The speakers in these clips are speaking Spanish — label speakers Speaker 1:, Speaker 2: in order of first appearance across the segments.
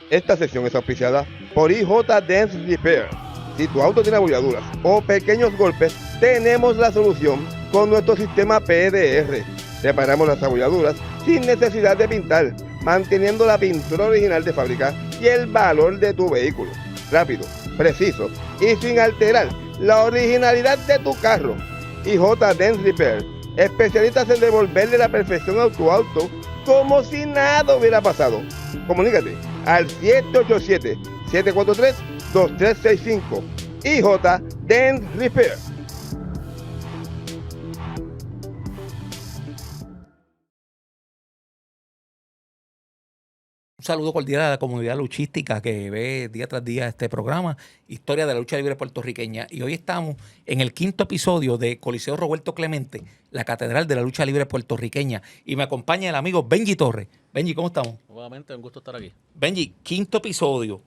Speaker 1: Esta sesión es auspiciada por IJ Dance Repair. Si tu auto tiene abolladuras o pequeños golpes, tenemos la solución con nuestro sistema PDR. Reparamos las abolladuras sin necesidad de pintar, manteniendo la pintura original de fábrica y el valor de tu vehículo. Rápido, preciso y sin alterar la originalidad de tu carro. IJ Dance Repair, especialistas en devolverle la perfección a tu auto como si nada hubiera pasado. Comunícate al 787-743-2365. IJ Dance Repair.
Speaker 2: Un saludo cordial a la comunidad luchística que ve día tras día este programa, Historia de la Lucha Libre Puertorriqueña. Y hoy estamos en el 5º episodio de Coliseo Roberto Clemente, la Catedral de la Lucha Libre Puertorriqueña. Y me acompaña el amigo Benji Torres. Benji, ¿cómo estamos?
Speaker 3: Nuevamente, un gusto estar aquí.
Speaker 2: Benji, 5º episodio.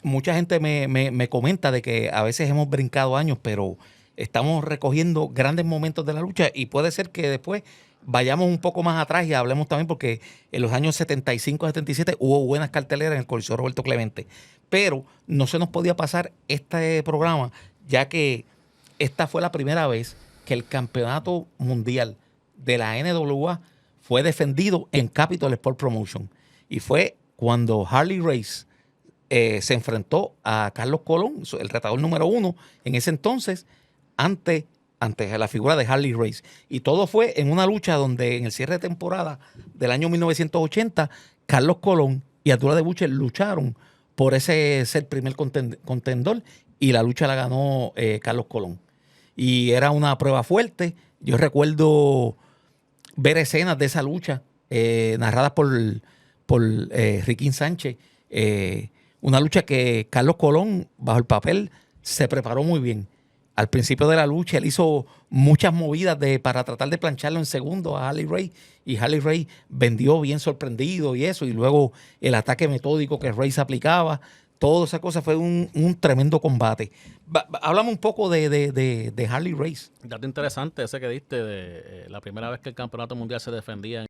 Speaker 2: Mucha gente me comenta de que a veces hemos brincado años, pero estamos recogiendo grandes momentos de la lucha y puede ser que después vayamos un poco más atrás y hablemos también porque en los años 75-77 hubo buenas carteleras en el Coliseo Roberto Clemente. Pero no se nos podía pasar este programa ya que esta fue la primera vez que el campeonato mundial de la NWA fue defendido en Capitol Sport Promotion. Y fue cuando Harley Race se enfrentó a Carlos Colón, el retador número 1 en ese entonces, ante la figura de Harley Race. Y todo fue en una lucha donde en el cierre de temporada del año 1980, Carlos Colón y Abdullah the Butcher lucharon por ese ser primer contendor y la lucha la ganó Carlos Colón. Y era una prueba fuerte. Yo recuerdo ver escenas de esa lucha narradas por Riquín Sánchez. Una lucha que Carlos Colón, bajo el papel, se preparó muy bien. Al principio de la lucha, él hizo muchas movidas para tratar de plancharlo en segundos a Harley Race. Y Harley Race vendió bien sorprendido y eso. Y luego el ataque metódico que Race aplicaba. Toda esa cosa fue un tremendo combate. Háblame un poco de Harley Race.
Speaker 3: Dato interesante ese que diste de la primera vez que el campeonato mundial se defendía.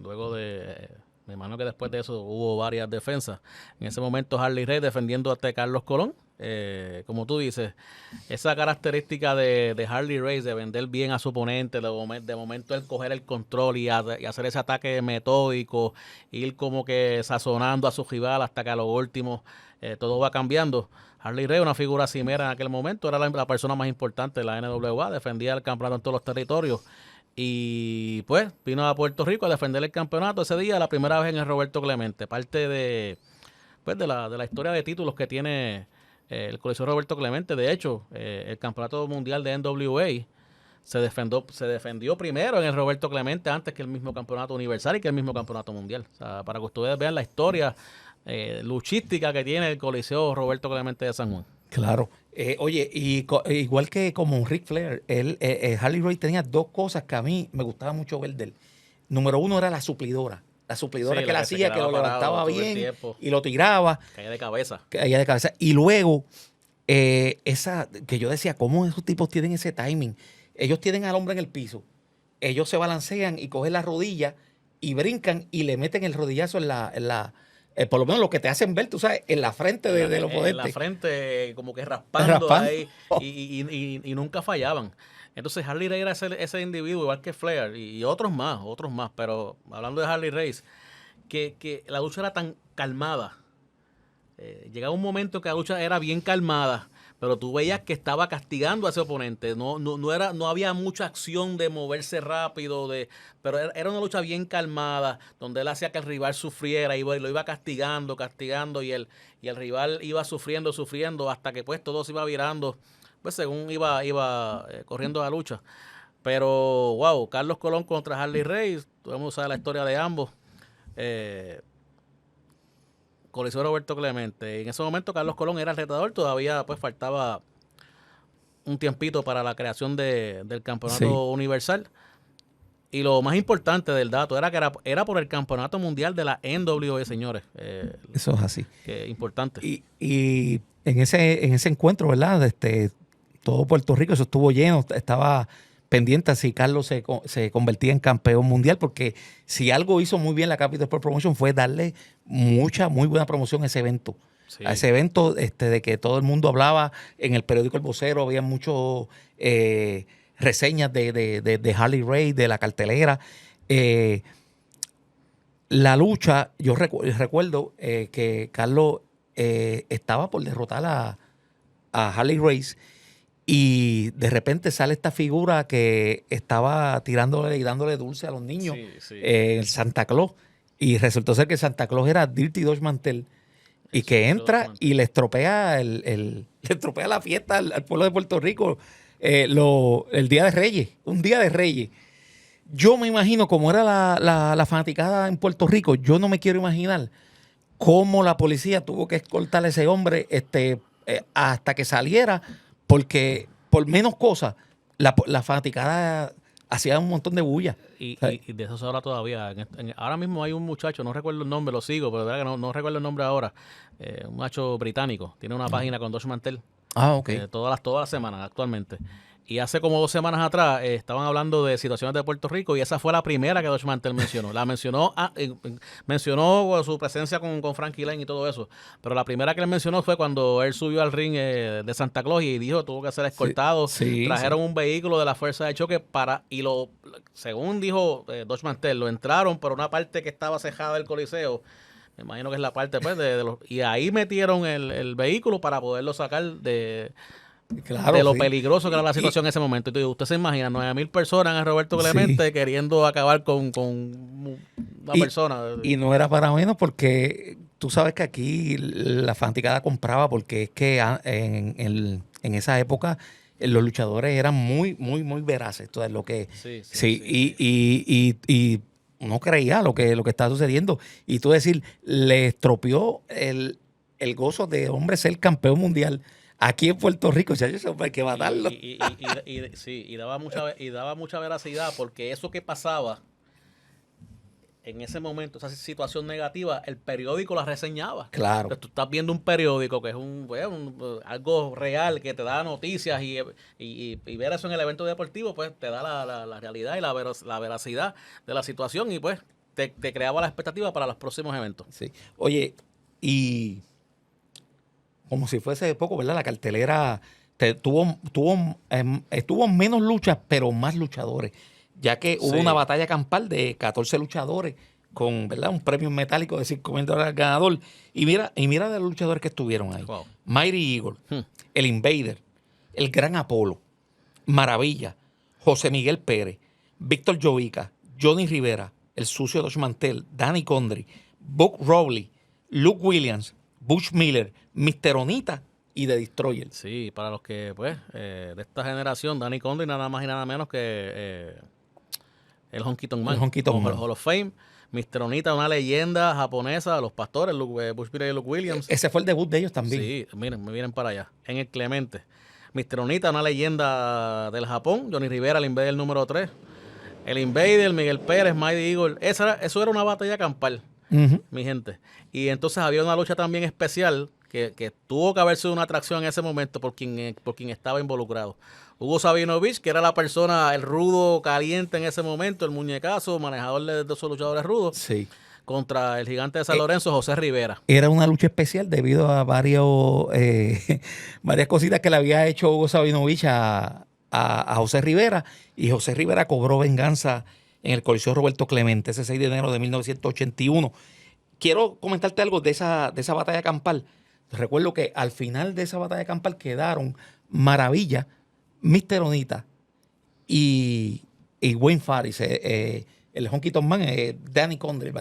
Speaker 3: Luego de... Me imagino que después de eso hubo varias defensas. En ese momento Harley Race defendiendo a Carlos Colón. Como tú dices, esa característica de Harley Race de vender bien a su oponente, de momento él coger el control y hacer ese ataque metódico, ir como que sazonando a su rival hasta que a lo último todo va cambiando. Harley Race, una figura cimera en aquel momento, era la persona más importante de la NWA, defendía el campeonato en todos los territorios. Y pues vino a Puerto Rico a defender el campeonato ese día, la primera vez en el Roberto Clemente. Parte de la historia de títulos que tiene el Coliseo Roberto Clemente. De hecho, el campeonato mundial de NWA se defendió primero en el Roberto Clemente antes que el mismo campeonato universal y que el mismo campeonato mundial. O sea, para que ustedes vean la historia luchística que tiene el Coliseo Roberto Clemente de San Juan.
Speaker 2: Claro. Oye, igual que como Ric Flair, Harley Race tenía dos cosas que a mí me gustaba mucho ver de él. Número uno era la suplidora. La suplidora que él hacía, que lo levantaba bien y lo tiraba.
Speaker 3: Caía de cabeza.
Speaker 2: Caía de cabeza. Y luego, esa que yo decía, ¿cómo esos tipos tienen ese timing? Ellos tienen al hombre en el piso. Ellos se balancean y cogen la rodilla y brincan y le meten el rodillazo en la por lo menos lo que te hacen ver, tú sabes, en la frente del oponente.
Speaker 3: En la frente, como que raspando. Ahí, y nunca fallaban. Entonces Harley Race era ese individuo, igual que Flair, y otros más. Pero hablando de Harley Race, que la lucha era tan calmada. Llegaba un momento que la lucha era bien calmada, pero tú veías que estaba castigando a ese oponente. No había mucha acción de moverse rápido, pero era una lucha bien calmada, donde él hacía que el rival sufriera y lo iba castigando, y el rival iba sufriendo, hasta que pues todo se iba virando, pues según iba corriendo la lucha. Pero, wow, Carlos Colón contra Harley Race, podemos usar la historia de ambos. Coliseo Roberto Clemente. En ese momento Carlos Colón era el retador, todavía pues faltaba un tiempito para la creación del campeonato universal. Y lo más importante del dato era que era por el campeonato mundial de la NWA, señores.
Speaker 2: Eso es así.
Speaker 3: Que importante.
Speaker 2: Y en ese encuentro, ¿verdad? Todo Puerto Rico, eso estuvo lleno. Estaba pendiente a si Carlos se convertía en campeón mundial, porque si algo hizo muy bien la Capital Sport Promotion fue darle muy buena promoción a ese evento.
Speaker 3: Sí.
Speaker 2: A ese evento de que todo el mundo hablaba, en el periódico El Vocero había muchos reseñas de Harley Race, de la cartelera. La lucha, yo recuerdo que Carlos estaba por derrotar a Harley Race, y de repente sale esta figura que estaba tirándole y dándole dulce a los niños, el Santa Claus, y resultó ser que Santa Claus era Dirty Dutch Mantel, y que entra y le estropea le estropea la fiesta al pueblo de Puerto Rico el Día de Reyes, un Día de Reyes. Yo me imagino cómo era la fanaticada en Puerto Rico. Yo no me quiero imaginar cómo la policía tuvo que escoltar a ese hombre hasta que saliera, porque por menos cosas la fanaticada hacía un montón de bulla.
Speaker 3: Y de eso se habla todavía. Ahora mismo hay un muchacho, no recuerdo el nombre, lo sigo, pero de verdad que no recuerdo el nombre ahora. Un muchacho británico. Tiene una página con Dutch Mantel.
Speaker 2: Ok.
Speaker 3: Todas las semanas actualmente. Y hace como 2 semanas atrás estaban hablando de situaciones de Puerto Rico, y esa fue la primera que Dutch Mantel mencionó. La mencionó su presencia con Frankie Lane y todo eso. Pero la primera que él mencionó fue cuando él subió al ring de Santa Claus y dijo tuvo que ser escoltado. Trajeron un vehículo de la fuerza de choque según dijo Dutch Mantel, lo entraron por una parte que estaba cejada del Coliseo. Me imagino que es la parte pues y ahí metieron el vehículo para poderlo sacar de lo peligroso que era la situación en ese momento. Entonces, usted se imagina 9,000 personas en Roberto Clemente queriendo acabar con una persona.
Speaker 2: Y no era para menos, porque tú sabes que aquí la fanaticada compraba, porque es que en esa época los luchadores eran muy veraces. Entonces, lo que y uno creía lo que estaba sucediendo. Y tú decir, le estropeó el gozo de hombre ser campeón mundial aquí en Puerto Rico. O sea, eso hay que matarlo.
Speaker 3: Y daba mucha veracidad, porque eso que pasaba en ese momento, esa situación negativa, el periódico la reseñaba.
Speaker 2: Claro.
Speaker 3: Entonces, tú estás viendo un periódico que es algo real, que te da noticias, y ver eso en el evento deportivo, pues te da la realidad y la veracidad de la situación, y pues te creaba la expectativa para los próximos eventos.
Speaker 2: Sí. Oye, y como si fuese poco, ¿verdad? La cartelera estuvo menos luchas, pero más luchadores, ya que hubo una batalla campal de 14 luchadores con, ¿verdad?, un premio metálico de $5,000 al ganador. Y mira de los luchadores que estuvieron ahí.
Speaker 3: Wow.
Speaker 2: Mighty Eagle, el Invader, el Gran Apolo, Maravilla, José Miguel Pérez, Víctor Jovica, Johnny Rivera, el Sucio Dutch Mantel, Danny Condrey, Buck Rowley, Luke Williams, Butch Miller, Mr. Onita y The Destroyer.
Speaker 3: Sí, para los que, pues, de esta generación, Danny Condrey nada más y nada menos que el Honky Tonk Man.
Speaker 2: El Honky Tonk Man.
Speaker 3: Hall of Fame. Mr. Onita, una leyenda japonesa, los pastores, Butch Miller y Luke Williams.
Speaker 2: Ese fue el debut de ellos también.
Speaker 3: Sí, miren para allá. En el Clemente. Mr. Onita, una leyenda del Japón. Johnny Rivera, el Invader número 3. El Invader, Miguel Pérez, Mighty Eagle. Eso era una batalla campal, mi gente. Y entonces había una lucha también especial que tuvo que haber sido una atracción en ese momento por quien estaba involucrado. Hugo Sabinovich, que era la persona, el rudo caliente en ese momento, el muñecazo, manejador de esos luchadores rudos, contra el gigante de San Lorenzo, José Rivera.
Speaker 2: Era una lucha especial debido a varias cositas que le había hecho Hugo Sabinovich a José Rivera, y José Rivera cobró venganza en el Coliseo Roberto Clemente ese 6 de enero de 1981. Quiero comentarte algo de esa batalla campal. Recuerdo que al final de esa batalla campal quedaron Maravilla, Mr. Onita y Wayne Faris, el Honky Tonk Man, Danny Condrey.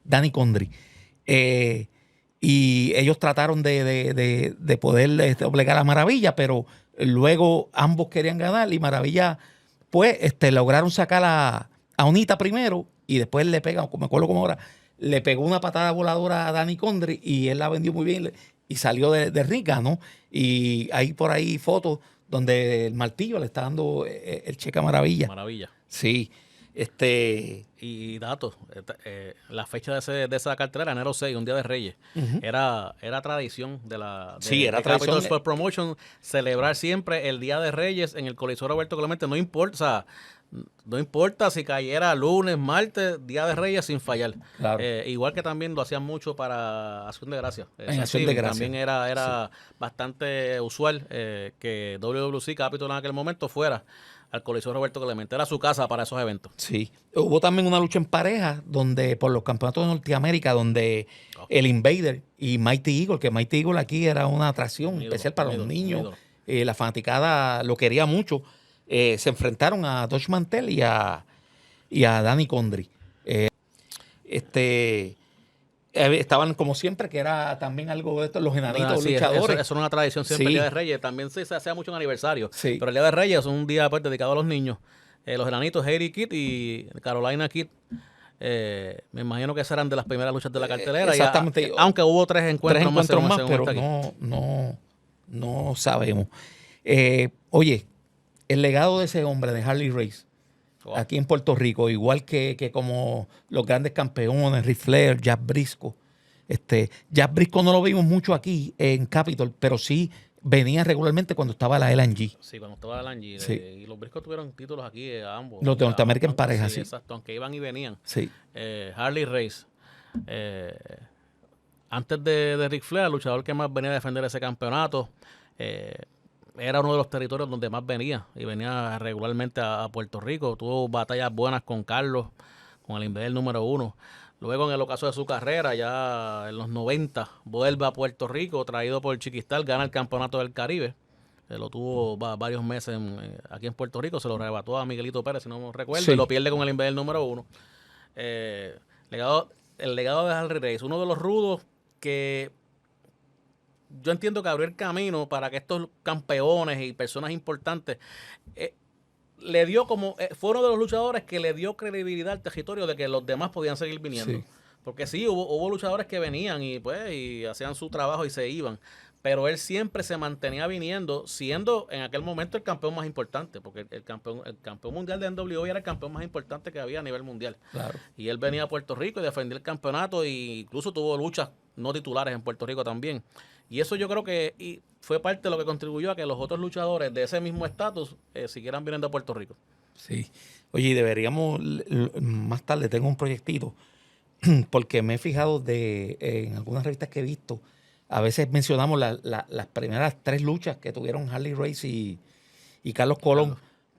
Speaker 2: Danny Condrey. Y ellos trataron de poder obligar a Maravilla, pero luego ambos querían ganar, y Maravilla, pues, lograron sacar a Onita primero, y después le pegan, me acuerdo como ahora, le pegó una patada voladora a Danny Condrey, y él la vendió muy bien y salió de rica, ¿no? Y hay por ahí fotos donde el martillo le está dando el cheque a Maravilla.
Speaker 3: Maravilla.
Speaker 2: Sí.
Speaker 3: Y datos, la fecha de esa cartelera, enero 6, un día de Reyes, era tradición
Speaker 2: era tradición.
Speaker 3: Capitol Sport Promotion celebrar siempre el día de Reyes en el Coliseo Roberto Clemente, no importa si cayera lunes, martes, día de Reyes sin fallar.
Speaker 2: Claro.
Speaker 3: Igual que también lo hacían mucho para Acción de Gracias.
Speaker 2: En Acción de Gracias.
Speaker 3: También era bastante usual que WWC Capitol en aquel momento fuera al Coliseo Roberto Clemente. Era su casa para esos eventos.
Speaker 2: Sí. Hubo también una lucha en pareja donde por los campeonatos de Norteamérica donde el Invader y Mighty Eagle, que Mighty Eagle aquí era una atracción especial para los niños. La fanaticada lo quería mucho. Se enfrentaron a Dodge Mantel y a Danny Condry. Estaban como siempre, que era también algo de esto, los enanitos luchadores.
Speaker 3: Eso era una tradición siempre, el Día de Reyes. También se hacía mucho en aniversario.
Speaker 2: Sí.
Speaker 3: Pero el Día de Reyes es un día pues, dedicado a los niños. Los enanitos, Haiti Kid y Carolina Kid. Me imagino que serán de las primeras luchas de la cartelera.
Speaker 2: Exactamente.
Speaker 3: Aunque hubo tres encuentros
Speaker 2: más, pero no sabemos. Oye, el legado de ese hombre, de Harley Race, aquí en Puerto Rico, igual que como los grandes campeones, Ric Flair, Jack Briscoe. Jack Briscoe no lo vimos mucho aquí en Capitol, pero sí venía regularmente cuando estaba la LNG.
Speaker 3: Sí, cuando estaba la LNG.
Speaker 2: Sí.
Speaker 3: Y los Briscoe tuvieron títulos aquí ambos.
Speaker 2: Los de Norteamérica en pareja, sí.
Speaker 3: Exacto, aunque iban y venían.
Speaker 2: Sí.
Speaker 3: Harley Race. Antes de Ric Flair, el luchador que más venía a defender ese campeonato, era uno de los territorios donde más venía y venía regularmente a Puerto Rico. Tuvo batallas buenas con Carlos, con el Invader número 1. Luego, en el ocaso de su carrera, ya en los 90, vuelve a Puerto Rico, traído por Chiquistal, gana el campeonato del Caribe. Lo tuvo varios meses aquí en Puerto Rico, se lo arrebató a Miguelito Pérez, si no me recuerdo, sí. Y lo pierde con el Invader número 1. El legado de Harley Race, uno de los rudos que yo entiendo que abrió el camino para que estos campeones y personas importantes le dio fue uno de los luchadores que le dio credibilidad al territorio de que los demás podían seguir viniendo. Sí. Porque sí, hubo luchadores que venían y hacían su trabajo y se iban. Pero él siempre se mantenía viniendo, siendo en aquel momento el campeón más importante, porque el campeón mundial de NWA era el campeón más importante que había a nivel mundial.
Speaker 2: Claro.
Speaker 3: Y él venía a Puerto Rico y defendía el campeonato, e incluso tuvo luchas no titulares en Puerto Rico también. Y eso yo creo que fue parte de lo que contribuyó a que los otros luchadores de ese mismo estatus siguieran viniendo a Puerto Rico.
Speaker 2: Sí. Oye, y deberíamos, más tarde tengo un proyectito, porque me he fijado en algunas revistas que he visto, a veces mencionamos las primeras 3 luchas que tuvieron Harley Race y Carlos Colón,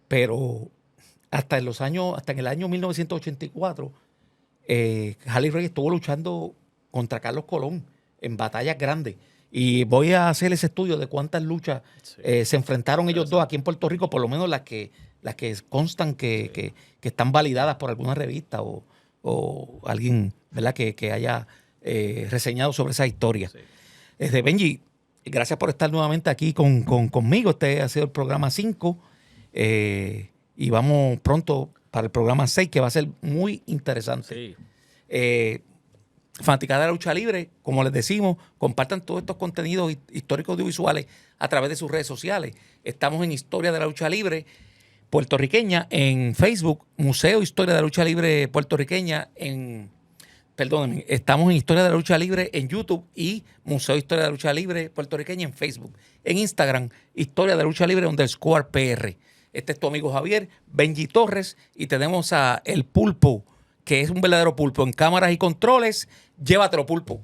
Speaker 2: pero hasta en el año 1984, Harley Race estuvo luchando contra Carlos Colón en batallas grandes. Y voy a hacer ese estudio de cuántas luchas se enfrentaron ellos dos aquí en Puerto Rico, por lo menos las que constan que están validadas por alguna revista o alguien, ¿verdad?, que haya reseñado sobre esa historia. Sí. Benji, gracias por estar nuevamente aquí conmigo. Este ha sido el programa 5 y vamos pronto para el programa 6, que va a ser muy interesante. Sí. Fanaticada de la lucha libre, como les decimos, compartan todos estos contenidos históricos audiovisuales a través de sus redes sociales. Estamos en Historia de la Lucha Libre Puertorriqueña en Facebook, Museo Historia de la Lucha Libre Puertorriqueña estamos en Historia de la Lucha Libre en YouTube y Museo Historia de la Lucha Libre Puertorriqueña en Facebook. En Instagram, Historia de la Lucha Libre _PR. Este es tu amigo Javier, Benji Torres, y tenemos a El Pulpo, que es un verdadero pulpo en cámaras y controles. Llévatelo, Pulpo.